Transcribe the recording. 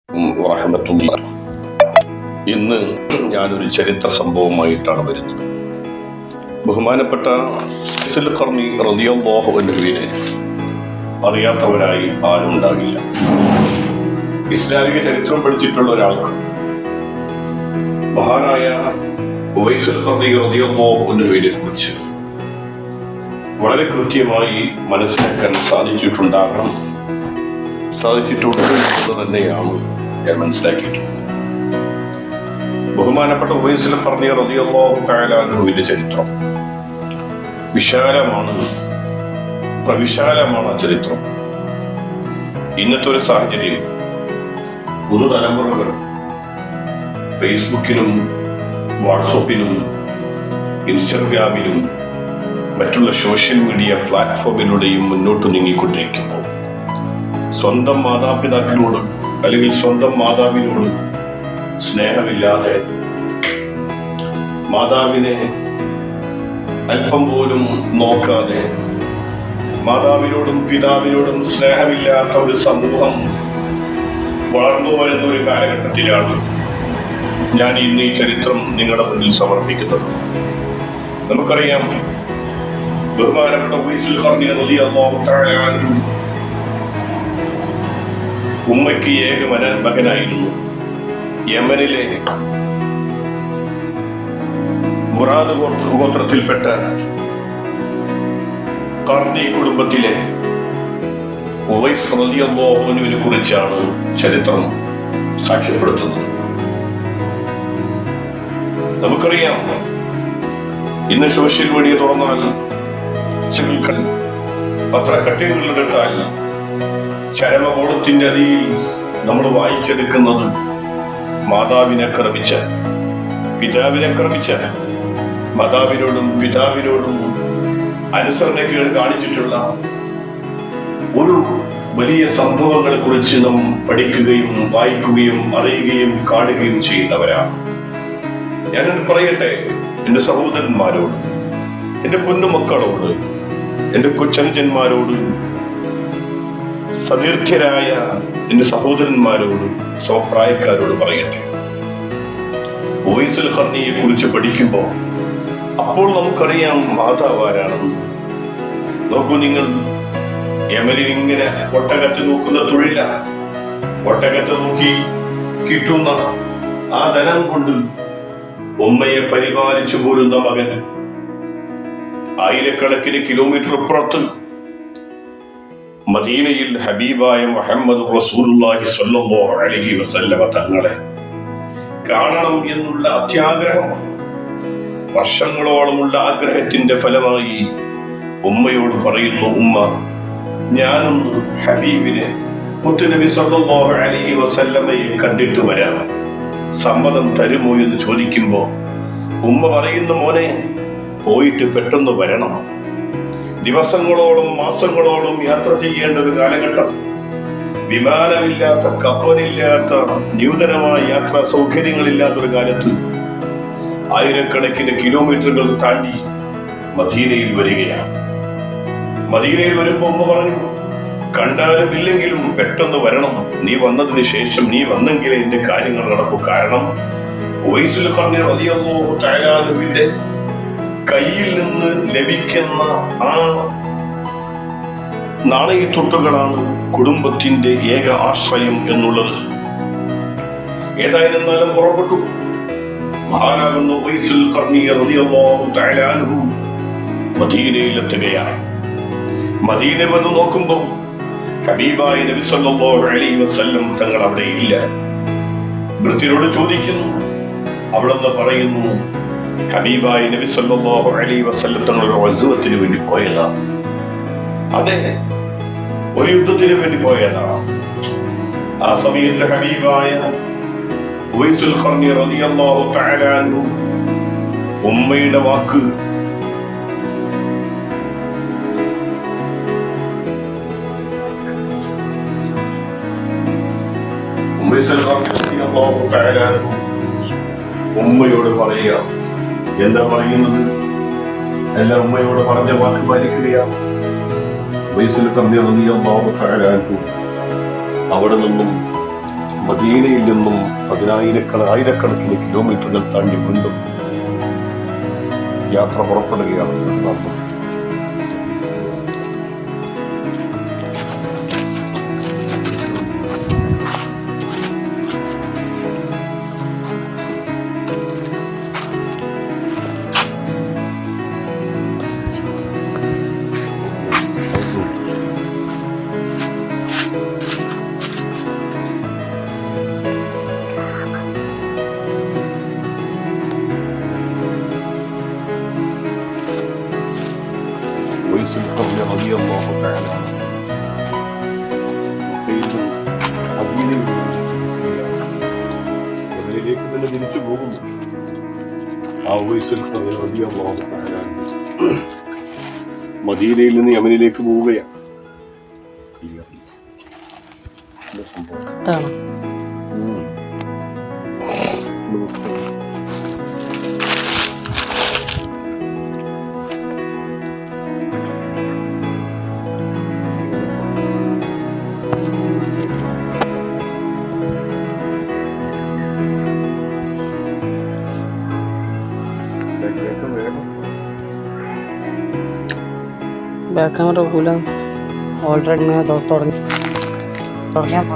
വറഹ്മത്തുള്ളാഹി. ഇന്ന് ഞാനൊരു ചരിത്ര സംഭവമായിട്ടാണ് വരുന്നത്. ബഹുമാനപ്പെട്ട ഉവൈസുൽ ഖർനി റളിയല്ലാഹു അൻഹുവിനെ അറിയാത്തവരായി ആരുണ്ടാകില്ല. ഇസ്ലാമിക ചരിത്രം പഠിച്ചിട്ടുള്ള ഒരാൾക്ക് മഹാനായ ഉവൈസുൽ ഖർനി റളിയല്ലാഹു അൻഹുവിനെ കുറിച്ച് വളരെ കൃത്യമായി മനസ്സിലാക്കാൻ സാധിച്ചിട്ടുണ്ട് എന്ന് തന്നെയാണ് ഞാൻ മനസ്സിലാക്കിയിട്ടുള്ളത്. ബഹുമാനപ്പെട്ട ഉവൈസുൽ ഖർനി റളിയല്ലാഹു തആല അൻഹുവിന്റെ ചരിത്രം പ്രവിശാലമാണ് ആ ചരിത്രം. ഇന്നത്തെ ഒരു സാഹചര്യം പുതുതലമുറകൾ ഫേസ്ബുക്കിനും വാട്സപ്പിനും ഇൻസ്റ്റഗ്രാമിനും മറ്റുള്ള സോഷ്യൽ മീഡിയ പ്ലാറ്റ്ഫോമിലൂടെയും മുന്നോട്ട് നീങ്ങിക്കൊണ്ടിരിക്കുമ്പോൾ സ്വന്തം മാതാപിതാക്കളോട് അല്ലെങ്കിൽ സ്വന്തം മാതാവിനോട് സ്നേഹമില്ലാതെ, മാതാവിനെ അല്പം പോലും നോക്കാതെ, മാതാവിനോടും പിതാവിനോടും സ്നേഹമില്ലാത്ത ഒരു സമൂഹം വളർന്നു വരുന്ന ഒരു കാലഘട്ടത്തിലാണ് ഞാൻ ഇന്ന് ഈ ചരിത്രം നിങ്ങളുടെ മുന്നിൽ സമർപ്പിക്കുന്നത്. നമുക്കറിയാം, ബഹുമാനപ്പെട്ട ഉവൈസുൽ ഖർനി റളിയല്ലാഹു തആല അൻഹു ഉമ്മയ്ക്ക് ഏക മകനായിരുന്നു. യമനിലെ മുറാദ് ഗോത്രത്തിൽപ്പെട്ട ഖർനി കുടുംബത്തിലെ ഉവൈസ് റളിയല്ലാഹു അൻഹുവിനെ കുറിച്ചാണ് ചരിത്രം സാക്ഷ്യപ്പെടുത്തുന്നത്. നമുക്കറിയാം, ഇന്ന് സോഷ്യൽ മീഡിയ തുറന്നാൽ, പത്രക്കട്ടികളെടുത്താൽ ചരമകോളത്തിന്റെ അടിയിൽ നമ്മൾ വായിച്ചെടുക്കുന്നത് മാതാവിനെ ക്രമിച്ച, പിതാവിനെ ക്രമിച്ച, മാതാവിനോടും പിതാവിനോടും അനുസരണക്കേട് കാണിച്ചിട്ടുള്ള ഒരു വലിയ സംഭവങ്ങളെ കുറിച്ച് നാം പഠിക്കുകയും വായിക്കുകയും അറിയുകയും കാണുകയും ചെയ്യുന്നവരാണ്. ഞാനൊന്ന് പറയട്ടെ, എൻ്റെ സഹോദരന്മാരോട്, എൻ്റെ പൊന്നുമക്കളോട്, എൻ്റെ കൊച്ചനുജന്മാരോട്, സതീർത്ഥ്യരായ എൻ്റെ സഹോദരന്മാരോട്, സമപ്രായക്കാരോട് പറയട്ടെ, ഉവൈസുൽ ഖർനിയെ കുറിച്ച് പഠിക്കുമ്പോൾ അപ്പോൾ നമുക്കറിയാം മാതാവ് ആരാണെന്ന്. നോക്കൂ, നിങ്ങൾ യമനിൽ ഇങ്ങനെ ഒട്ടകത്ത് നോക്കുന്ന തൊഴിലാണ്. ഒട്ടകത്ത് നോക്കി കിട്ടുന്ന ആ ധനം കൊണ്ട് ഉമ്മയെ പരിപാലിച്ചു പോരുന്ന മകൻ ആയിരക്കണക്കിന് കിലോമീറ്റർ അപ്പുറത്ത് മദീനയിൽ ഹബീബായ മുഹമ്മദ് റസൂലുള്ളാഹി സ്വല്ലല്ലാഹു അലൈഹി വസല്ലമ തങ്ങളെ കാണണം എന്നുള്ള അത്യാഗ്രഹം, വർഷങ്ങളോളമുള്ള ആഗ്രഹത്തിന്റെ ഫലമായി ഉമ്മയോട് പറയുന്നു, ഉമ്മ, ഞാനൊന്ന് ഹബീബിനെ, മുത്തുനബി സ്വല്ലല്ലാഹു അലൈഹി വസല്ലമയെ കണ്ടിട്ട് വരാം, സമ്മതം തരുമോ എന്ന് ചോദിക്കുമ്പോ ഉമ്മ പറയുന്നു, മോനെ, പോയിട്ട് പെട്ടെന്ന് വരണം. ദിവസങ്ങളോളം മാസങ്ങളോളം യാത്ര ചെയ്യേണ്ട ഒരു കാലഘട്ടം, വിമാനമില്ലാത്ത, കപ്പലില്ലാത്ത, നൂതനമായ യാത്രാ സൗകര്യങ്ങളില്ലാത്തൊരു കാലത്ത് ആയിരക്കണക്കിന് കിലോമീറ്ററുകൾ താണ്ടി മദീനയിൽ വരികയാണ്. മദീനയിൽ വരുമ്പോ ഉമ്മ പറഞ്ഞു, കണ്ടാലും ഇല്ലെങ്കിലും പെട്ടെന്ന് വരണം, നീ വന്നതിന് ശേഷം, നീ വന്നെങ്കിലേ എന്റെ കാര്യങ്ങൾ നടക്കൂ. കാരണം ഉവൈസുൽ ഖർനി റളിയല്ലാഹു തആല അൻഹുവിന്റെ കയ്യിൽ നിന്ന് ലഭിക്കുന്ന ആ നാണയത്തുട്ടുകളാണ് കുടുംബത്തിന്റെ ഏക ആശ്രയം എന്നുള്ളത്. ഏതായിരുന്നാലും പുറപ്പെട്ടു. മഹാനാകുന്ന ഉവൈസുൽ ഖർനി റളിയല്ലാഹു തആല അൻഹു മദീനയിലെത്തുകയാണ്. മദീന വന്ന് നോക്കുമ്പോൾ ഹബീബായ നബി സല്ലല്ലാഹു അലൈഹി വസല്ലം തങ്ങൾ അവിടെ ഇല്ല. വൃത്തിയോട് ചോദിക്കുന്നു, അവിടെന്ന് പറയുന്നു, ഹബീബായ നബി സല്ലല്ലാഹു അലൈഹി വസല്ലം തങ്ങൾ ഒരു ഉസ്വത്തിന് വേണ്ടി പോയതാണ്. അതെ, ഒരു യുദ്ധത്തിന് വേണ്ടി പോയതാണ്. ആ സമയത്ത് ഹബീബായ ഉവൈസുൽ ഖർനി റളിയല്ലാഹു തആല അൻഹു ഉമ്മയുടെ വാക്ക് ഉമ്മയോട് പറയുക. എന്താ പറയുന്നത്? എല്ലാ ഉമ്മയോട് പറഞ്ഞ വാക്ക് പാലിക്കുകയാണ്. ഉവൈസുൽ ഖർനി റളിയല്ലാഹു തആല അൻഹു അവിടെ നിന്നും മദീനയിൽ നിന്നും ആയിരക്കണക്കിന് കിലോമീറ്ററുകൾ താണ്ടി വീണ്ടും യാത്ര പുറപ്പെടുകയാണ്. ിലേക്ക് തന്നെ തിരിച്ചു പോകുന്നു. ആ മദീനയിൽ നിന്ന് യമനിലേക്ക് പോവുകയാണ്. ബാക്ക് ക്യാമറ ഓൾറെഡി തുടങ്ങിയാൽ